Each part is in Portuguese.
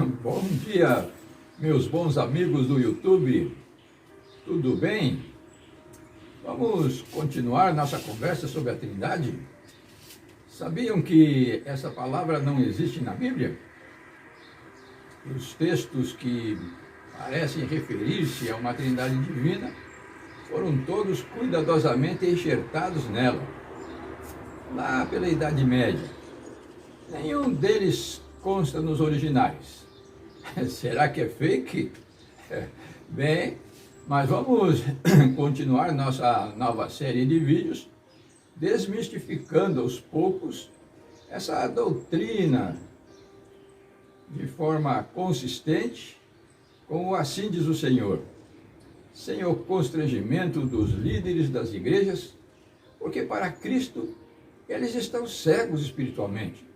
Bom dia, meus bons amigos do YouTube, tudo bem? Vamos continuar nossa conversa sobre a Trindade? Sabiam que essa palavra não existe na Bíblia? Os textos que parecem referir-se a uma Trindade divina foram todos cuidadosamente enxertados nela, lá pela Idade Média. Nenhum deles consta nos originais. Será que é fake? Bem, mas vamos continuar nossa nova série de vídeos, desmistificando aos poucos essa doutrina de forma consistente, como assim diz o Senhor, sem o constrangimento dos líderes das igrejas, porque para Cristo eles estão cegos espiritualmente,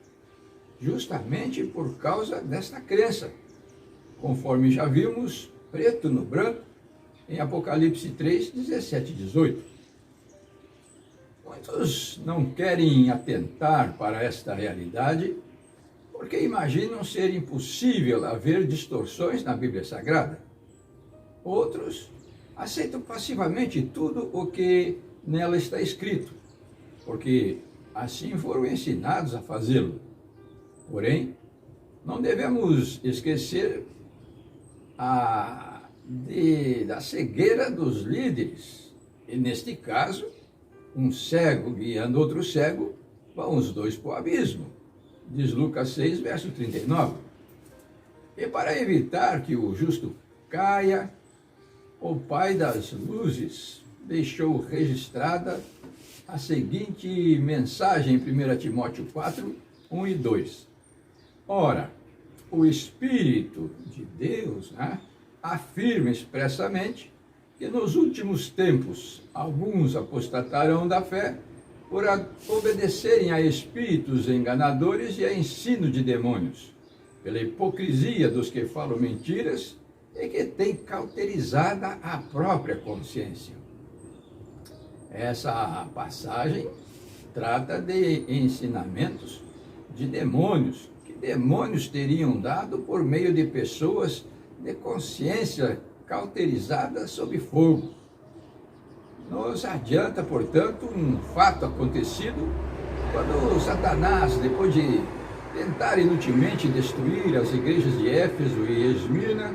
justamente por causa desta crença, conforme já vimos preto no branco em Apocalipse 3, 17 e 18. Muitos não querem atentar para esta realidade porque imaginam ser impossível haver distorções na Bíblia Sagrada. Outros aceitam passivamente tudo o que nela está escrito, porque assim foram ensinados a fazê-lo. Porém, não devemos esquecer da cegueira dos líderes. E neste caso, um cego guiando outro cego, vão os dois para o abismo. Diz Lucas 6, verso 39. E para evitar que o justo caia, o Pai das Luzes deixou registrada a seguinte mensagem em 1 Timóteo 4, 1 e 2. Ora, o Espírito de Deus afirma expressamente que nos últimos tempos alguns apostatarão da fé por obedecerem a espíritos enganadores e a ensino de demônios, pela hipocrisia dos que falam mentiras e que têm cauterizada a própria consciência. Essa passagem trata de ensinamentos de demônios, que demônios teriam dado por meio de pessoas de consciência cauterizada sob fogo. Nos adianta, portanto, um fato acontecido quando Satanás, depois de tentar inutilmente destruir as igrejas de Éfeso e Esmirna,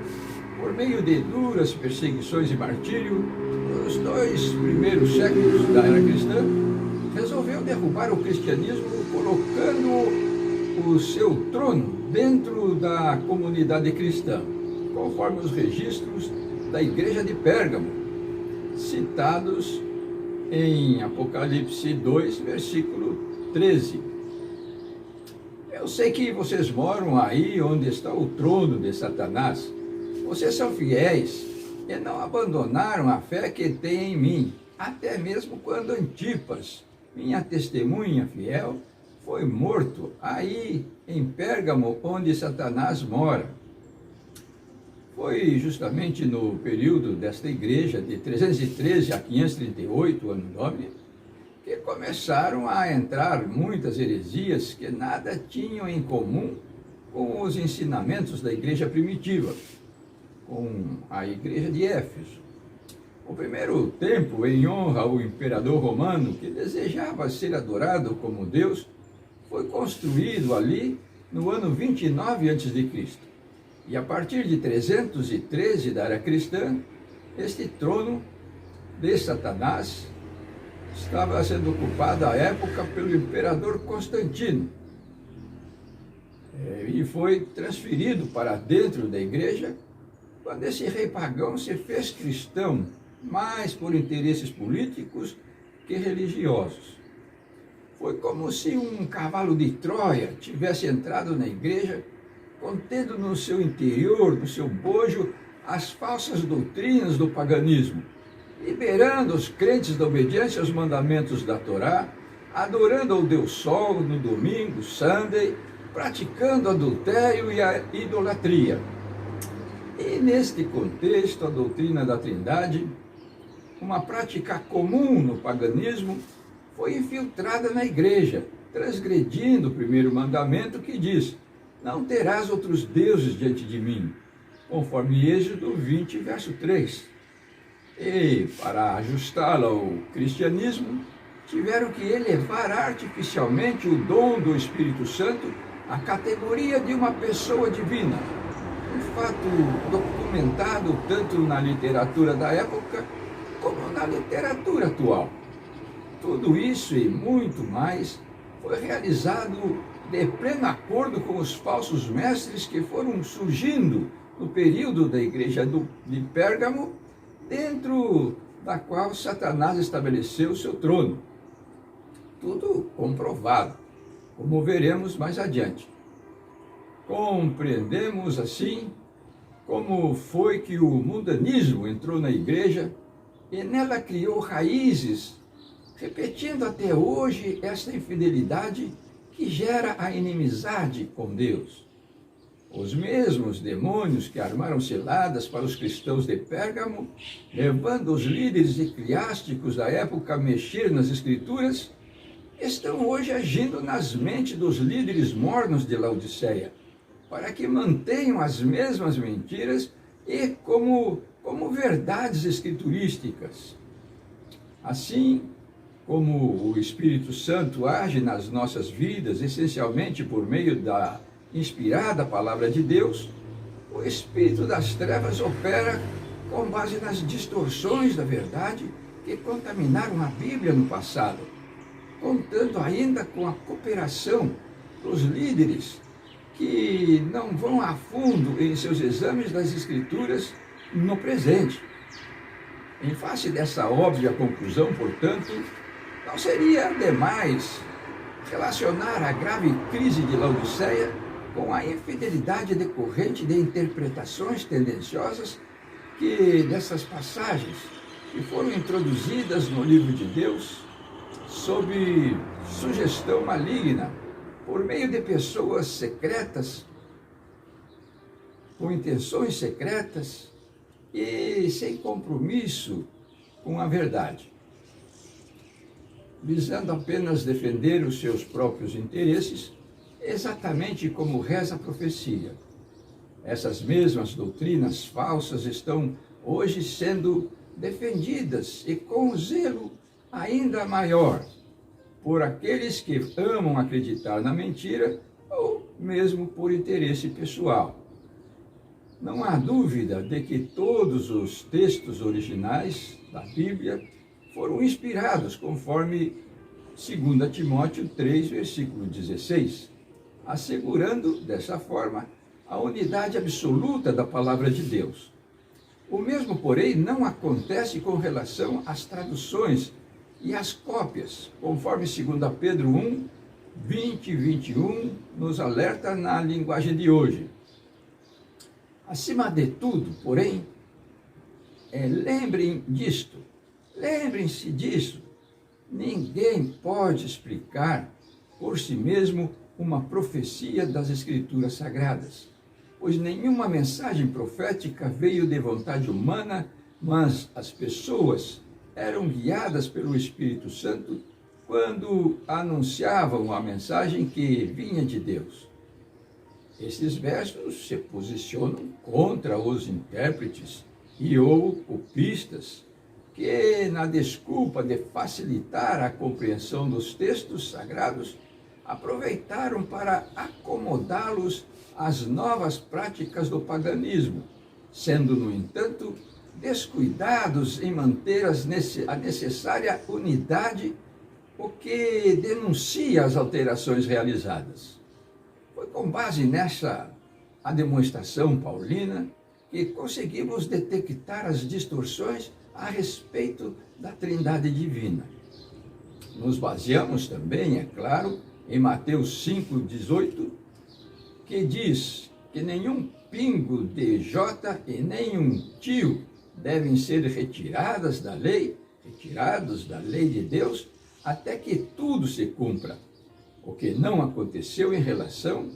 por meio de duras perseguições e martírio, nos 2 primeiros séculos da era cristã, resolveu derrubar o cristianismo colocando o seu trono dentro da comunidade cristã, conforme os registros da igreja de Pérgamo, citados em Apocalipse 2, versículo 13. Eu sei que vocês moram aí onde está o trono de Satanás. Vocês são fiéis e não abandonaram a fé que têm em mim, até mesmo quando Antipas, minha testemunha fiel, foi morto aí em Pérgamo, onde Satanás mora. Foi justamente no período desta igreja, de 313 a 538, ano Domini, que começaram a entrar muitas heresias que nada tinham em comum com os ensinamentos da igreja primitiva, com a igreja de Éfeso. O primeiro templo em honra ao imperador romano, que desejava ser adorado como Deus, foi construído ali no ano 29 a.C. E a partir de 313 da era cristã, este trono de Satanás estava sendo ocupado à época pelo imperador Constantino. E foi transferido para dentro da igreja quando esse rei pagão se fez cristão, mais por interesses políticos que religiosos. Foi como se um cavalo de Troia tivesse entrado na igreja, contendo no seu interior, no seu bojo, as falsas doutrinas do paganismo, liberando os crentes da obediência aos mandamentos da Torá, adorando ao Deus Sol no domingo, Sunday, praticando adultério e a idolatria. E neste contexto, a doutrina da Trindade, uma prática comum no paganismo, foi infiltrada na igreja, transgredindo o primeiro mandamento que diz: não terás outros deuses diante de mim, conforme Êxodo 20, verso 3. E, para ajustá-la ao cristianismo, tiveram que elevar artificialmente o dom do Espírito Santo à categoria de uma pessoa divina. Um fato documentado tanto na literatura da época como na literatura atual. Tudo isso e muito mais foi realizado de pleno acordo com os falsos mestres que foram surgindo no período da igreja de Pérgamo, dentro da qual Satanás estabeleceu seu trono. Tudo comprovado, como veremos mais adiante. Compreendemos assim como foi que o mundanismo entrou na igreja e nela criou raízes, repetindo até hoje esta infidelidade que gera a inimizade com Deus. Os mesmos demônios que armaram ciladas para os cristãos de Pérgamo, levando os líderes eclesiásticos da época a mexer nas Escrituras, estão hoje agindo nas mentes dos líderes mornos de Laodiceia, para que mantenham as mesmas mentiras e como verdades escriturísticas. Assim como o Espírito Santo age nas nossas vidas, essencialmente por meio da inspirada palavra de Deus, o espírito das trevas opera com base nas distorções da verdade que contaminaram a Bíblia no passado, contando ainda com a cooperação dos líderes que não vão a fundo em seus exames das Escrituras no presente. Em face dessa óbvia conclusão, portanto, não seria demais relacionar a grave crise de Laodiceia com a infidelidade decorrente de interpretações tendenciosas dessas passagens que foram introduzidas no livro de Deus sob sugestão maligna, por meio de pessoas secretas, com intenções secretas e sem compromisso com a verdade, visando apenas defender os seus próprios interesses, exatamente como reza a profecia. Essas mesmas doutrinas falsas estão hoje sendo defendidas e com zelo ainda maior por aqueles que amam acreditar na mentira ou mesmo por interesse pessoal. Não há dúvida de que todos os textos originais da Bíblia foram inspirados conforme 2 Timóteo 3, versículo 16, assegurando, dessa forma, a unidade absoluta da palavra de Deus. O mesmo, porém, não acontece com relação às traduções e às cópias, conforme 2 Pedro 1, 20 e 21 nos alerta na linguagem de hoje. Acima de tudo, porém, lembrem-se disso, ninguém pode explicar por si mesmo uma profecia das Escrituras Sagradas, pois nenhuma mensagem profética veio de vontade humana, mas as pessoas eram guiadas pelo Espírito Santo quando anunciavam a mensagem que vinha de Deus. Esses versos se posicionam contra os intérpretes e ou copistas que, na desculpa de facilitar a compreensão dos textos sagrados, aproveitaram para acomodá-los às novas práticas do paganismo, sendo, no entanto, descuidados em manter a necessária unidade, o que denuncia as alterações realizadas. Foi com base nessa a demonstração paulina que conseguimos detectar as distorções a respeito da Trindade Divina. Nos baseamos também, é claro, em Mateus 5,18, que diz que nenhum pingo de jota e nenhum tio devem ser retirados da lei de Deus, até que tudo se cumpra, o que não aconteceu em relação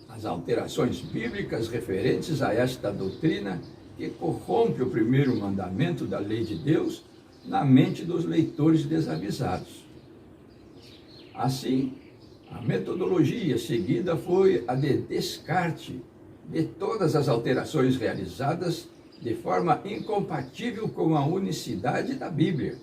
às alterações bíblicas referentes a esta doutrina que corrompe o primeiro mandamento da lei de Deus na mente dos leitores desavisados. Assim, A metodologia seguida foi a de descarte de todas as alterações realizadas de forma incompatível com a unicidade da Bíblia,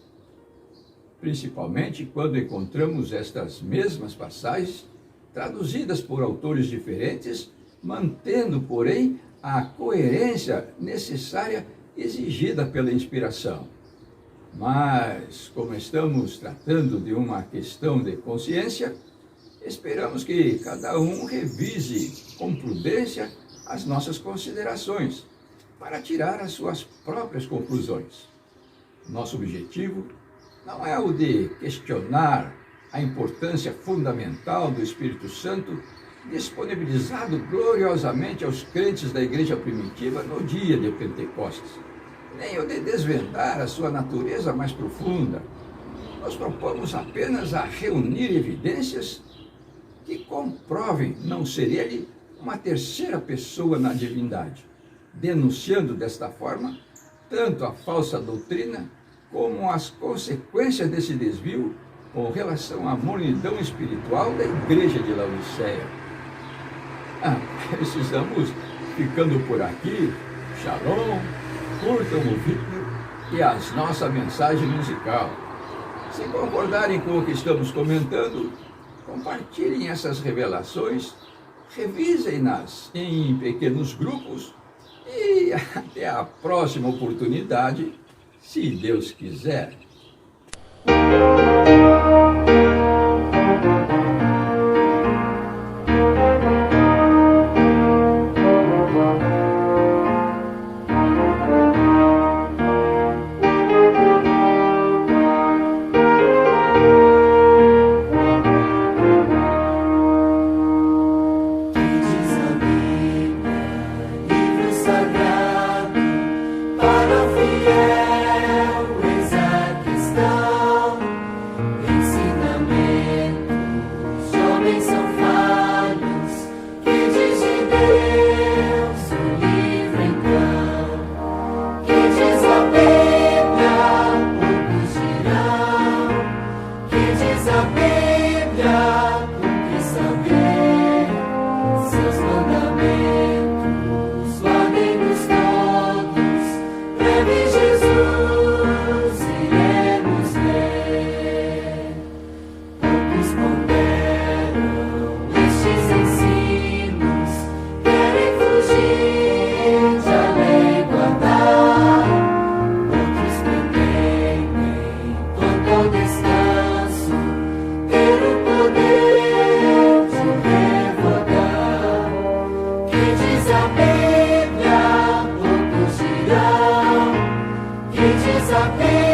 principalmente quando encontramos estas mesmas passagens traduzidas por autores diferentes, mantendo, porém, a coerência necessária exigida pela inspiração. Mas, como estamos tratando de uma questão de consciência, esperamos que cada um revise com prudência as nossas considerações para tirar as suas próprias conclusões. Nosso objetivo não é o de questionar a importância fundamental do Espírito Santo disponibilizado gloriosamente aos crentes da igreja primitiva no dia de Pentecostes, nem o de desvendar a sua natureza mais profunda. Nós propomos apenas a reunir evidências que comprovem não ser ele uma terceira pessoa na divindade, denunciando desta forma tanto a falsa doutrina como as consequências desse desvio com relação à mornidão espiritual da igreja de Laodiceia. Precisamos ficando por aqui. Shalom, curtam o vídeo e a nossa mensagem musical. Se concordarem com o que estamos comentando, compartilhem essas revelações, revisem-nas em pequenos grupos e até a próxima oportunidade, se Deus quiser. Que diz a Bíblia